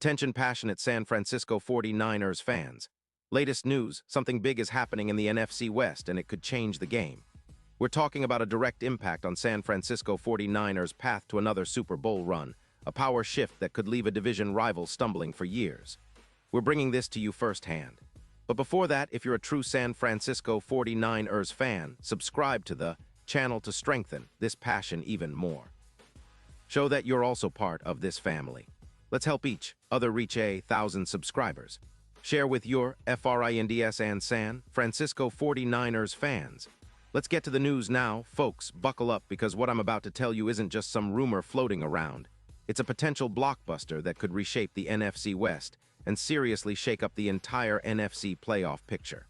Attention passionate San Francisco 49ers fans. Latest news, something big is happening in the NFC West and it could change the game. We're talking about a direct impact on San Francisco 49ers' path to another Super Bowl run, a power shift that could leave a division rival stumbling for years. We're bringing this to you firsthand. But before that, if you're a true San Francisco 49ers fan, subscribe to the channel to strengthen this passion even more. Show that you're also part of this family. Let's help each other reach 1,000 subscribers. Share with your FRINDS and San Francisco 49ers fans. Let's get to the news now, folks. Buckle up, because what I'm about to tell you isn't just some rumor floating around. It's a potential blockbuster that could reshape the NFC West and seriously shake up the entire NFC playoff picture.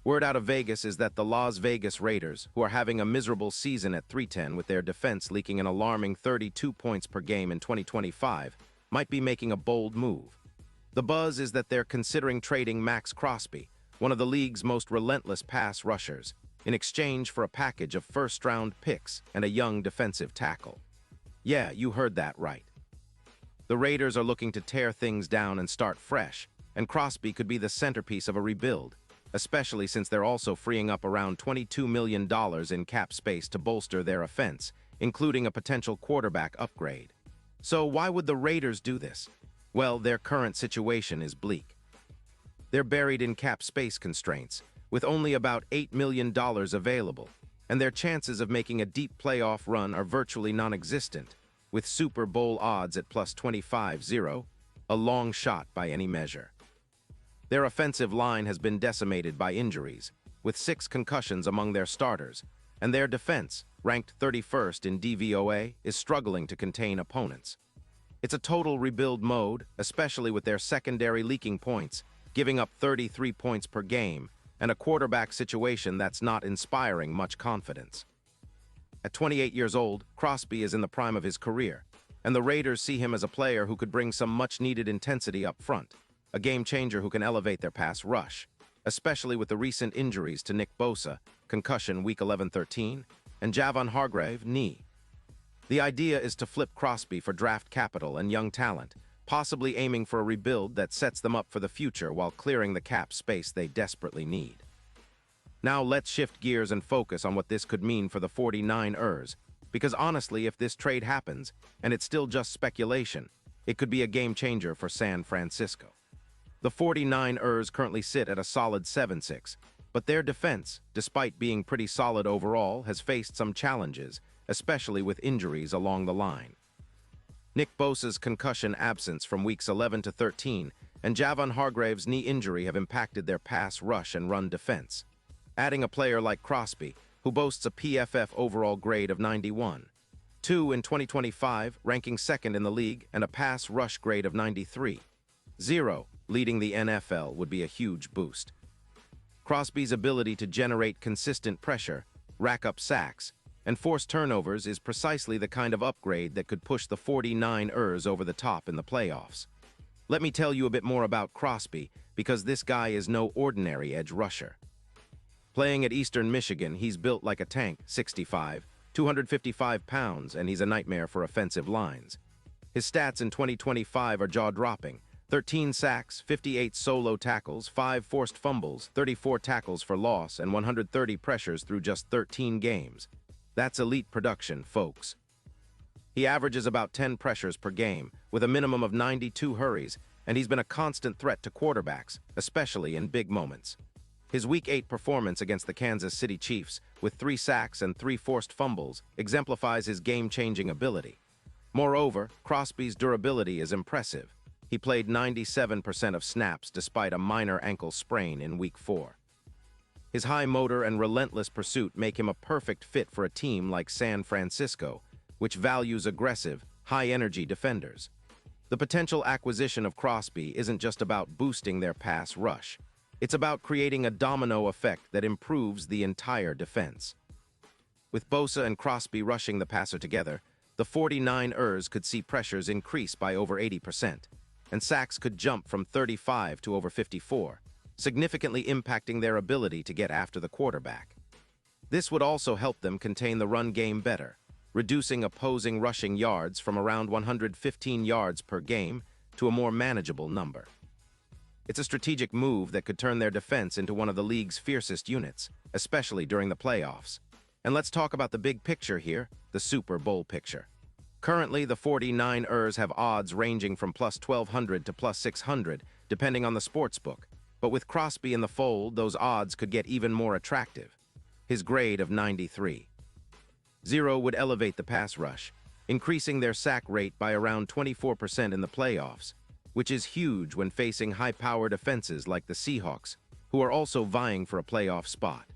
Word out of Vegas is that the Las Vegas Raiders, who are having a miserable season at 3-10 with their defense leaking an alarming 32 points per game in 2025, might be making a bold move. The buzz is that they're considering trading Max Crosby, one of the league's most relentless pass rushers, in exchange for a package of first-round picks and a young defensive tackle. Yeah, you heard that right. The Raiders are looking to tear things down and start fresh, and Crosby could be the centerpiece of a rebuild, especially since they're also freeing up around $22 million in cap space to bolster their offense, including a potential quarterback upgrade. So why would the Raiders do this? Well, their current situation is bleak. They're buried in cap space constraints, with only about $8 million available, and their chances of making a deep playoff run are virtually non-existent, with Super Bowl odds at plus 25-0, a long shot by any measure. Their offensive line has been decimated by injuries, with 6 concussions among their starters, and their defense, ranked 31st in DVOA, is struggling to contain opponents. It's a total rebuild mode, especially with their secondary leaking points, giving up 33 points per game, and a quarterback situation that's not inspiring much confidence. At 28 years old, Crosby is in the prime of his career, and the Raiders see him as a player who could bring some much-needed intensity up front, a game-changer who can elevate their pass rush, especially with the recent injuries to Nick Bosa, concussion week 11-13, and Javon Hargrave, knee. The idea is to flip Crosby for draft capital and young talent, possibly aiming for a rebuild that sets them up for the future while clearing the cap space they desperately need. Now let's shift gears and focus on what this could mean for the 49ers, because honestly, if this trade happens, and it's still just speculation, it could be a game-changer for San Francisco. The 49ers currently sit at a solid 7-6, but their defense, despite being pretty solid overall, has faced some challenges, especially with injuries along the line. Nick Bosa's concussion absence from weeks 11-13 and Javon Hargrave's knee injury have impacted their pass rush and run defense. Adding a player like Crosby, who boasts a PFF overall grade of 91, 2 in 2025, ranking second in the league, and a pass rush grade of 93, 0, leading the NFL, would be a huge boost. Crosby's ability to generate consistent pressure, rack up sacks, and force turnovers is precisely the kind of upgrade that could push the 49ers over the top in the playoffs. Let me tell you a bit more about Crosby, because this guy is no ordinary edge rusher. Playing at Eastern Michigan, he's built like a tank, 6'5", 255 pounds, and he's a nightmare for offensive lines. His stats in 2025 are jaw-dropping: 13 sacks, 58 solo tackles, 5 forced fumbles, 34 tackles for loss, and 130 pressures through just 13 games. That's elite production, folks. He averages about 10 pressures per game, with a minimum of 92 hurries, and he's been a constant threat to quarterbacks, especially in big moments. His Week 8 performance against the Kansas City Chiefs, with 3 sacks and 3 forced fumbles, exemplifies his game-changing ability. Moreover, Crosby's durability is impressive. He played 97% of snaps despite a minor ankle sprain in Week 4. His high motor and relentless pursuit make him a perfect fit for a team like San Francisco, which values aggressive, high-energy defenders. The potential acquisition of Crosby isn't just about boosting their pass rush. It's about creating a domino effect that improves the entire defense. With Bosa and Crosby rushing the passer together, the 49ers could see pressures increase by over 80%, and sacks could jump from 35 to over 54, significantly impacting their ability to get after the quarterback. This would also help them contain the run game better, reducing opposing rushing yards from around 115 yards per game to a more manageable number. It's a strategic move that could turn their defense into one of the league's fiercest units, especially during the playoffs. And let's talk about the big picture here, the Super Bowl picture. Currently, the 49ers have odds ranging from plus 1,200 to plus 600, depending on the sportsbook. But with Crosby in the fold, those odds could get even more attractive. His grade of 93. 0 would elevate the pass rush, increasing their sack rate by around 24% in the playoffs, which is huge when facing high-powered offenses like the Seahawks, who are also vying for a playoff spot.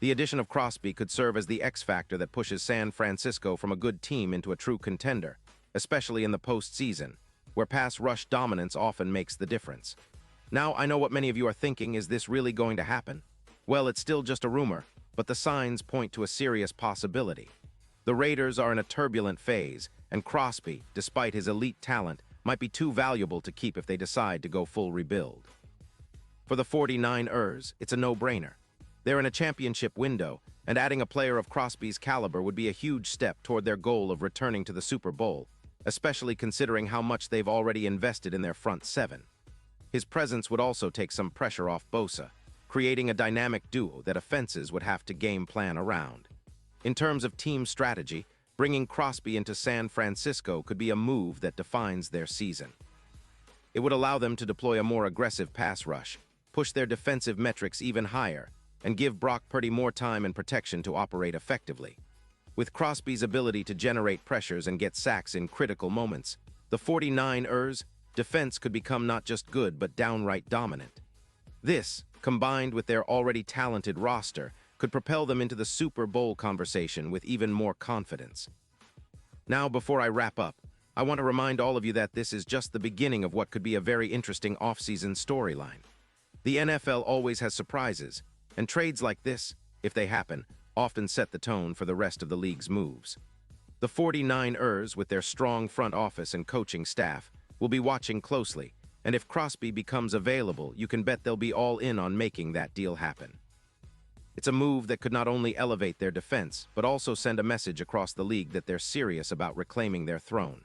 The addition of Crosby could serve as the X-factor that pushes San Francisco from a good team into a true contender, especially in the postseason, where pass rush dominance often makes the difference. Now, I know what many of you are thinking, is this really going to happen? Well, it's still just a rumor, but the signs point to a serious possibility. The Raiders are in a turbulent phase, and Crosby, despite his elite talent, might be too valuable to keep if they decide to go full rebuild. For the 49ers, it's a no-brainer. They're in a championship window, and adding a player of Crosby's caliber would be a huge step toward their goal of returning to the Super Bowl, especially considering how much they've already invested in their front seven. His presence would also take some pressure off Bosa, creating a dynamic duo that offenses would have to game plan around. In terms of team strategy, bringing Crosby into San Francisco could be a move that defines their season. It would allow them to deploy a more aggressive pass rush, push their defensive metrics even higher, and give Brock Purdy more time and protection to operate effectively. With Crosby's ability to generate pressures and get sacks in critical moments, the 49ers' defense could become not just good but downright dominant. This, combined with their already talented roster, could propel them into the Super Bowl conversation with even more confidence. Now, before I wrap up, I want to remind all of you that this is just the beginning of what could be a very interesting off-season storyline. The NFL always has surprises, and trades like this, if they happen, often set the tone for the rest of the league's moves. The 49ers, with their strong front office and coaching staff, will be watching closely, and if Crosby becomes available, you can bet they'll be all in on making that deal happen. It's a move that could not only elevate their defense, but also send a message across the league that they're serious about reclaiming their throne.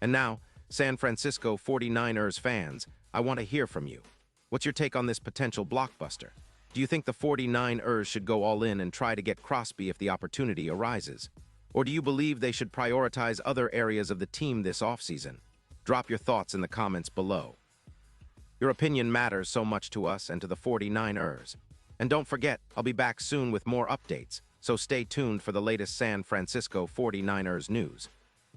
And now, San Francisco 49ers fans, I want to hear from you. What's your take on this potential blockbuster? Do you think the 49ers should go all in and try to get Crosby if the opportunity arises? Or do you believe they should prioritize other areas of the team this offseason? Drop your thoughts in the comments below. Your opinion matters so much to us and to the 49ers. And don't forget, I'll be back soon with more updates, so stay tuned for the latest San Francisco 49ers news.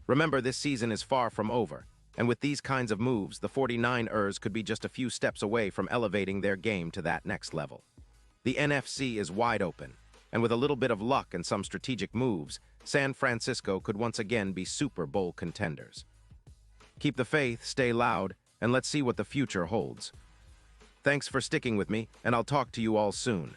Remember, this season is far from over, and with these kinds of moves, the 49ers could be just a few steps away from elevating their game to that next level. The NFC is wide open, and with a little bit of luck and some strategic moves, San Francisco could once again be Super Bowl contenders. Keep the faith, stay loud, and let's see what the future holds. Thanks for sticking with me, and I'll talk to you all soon.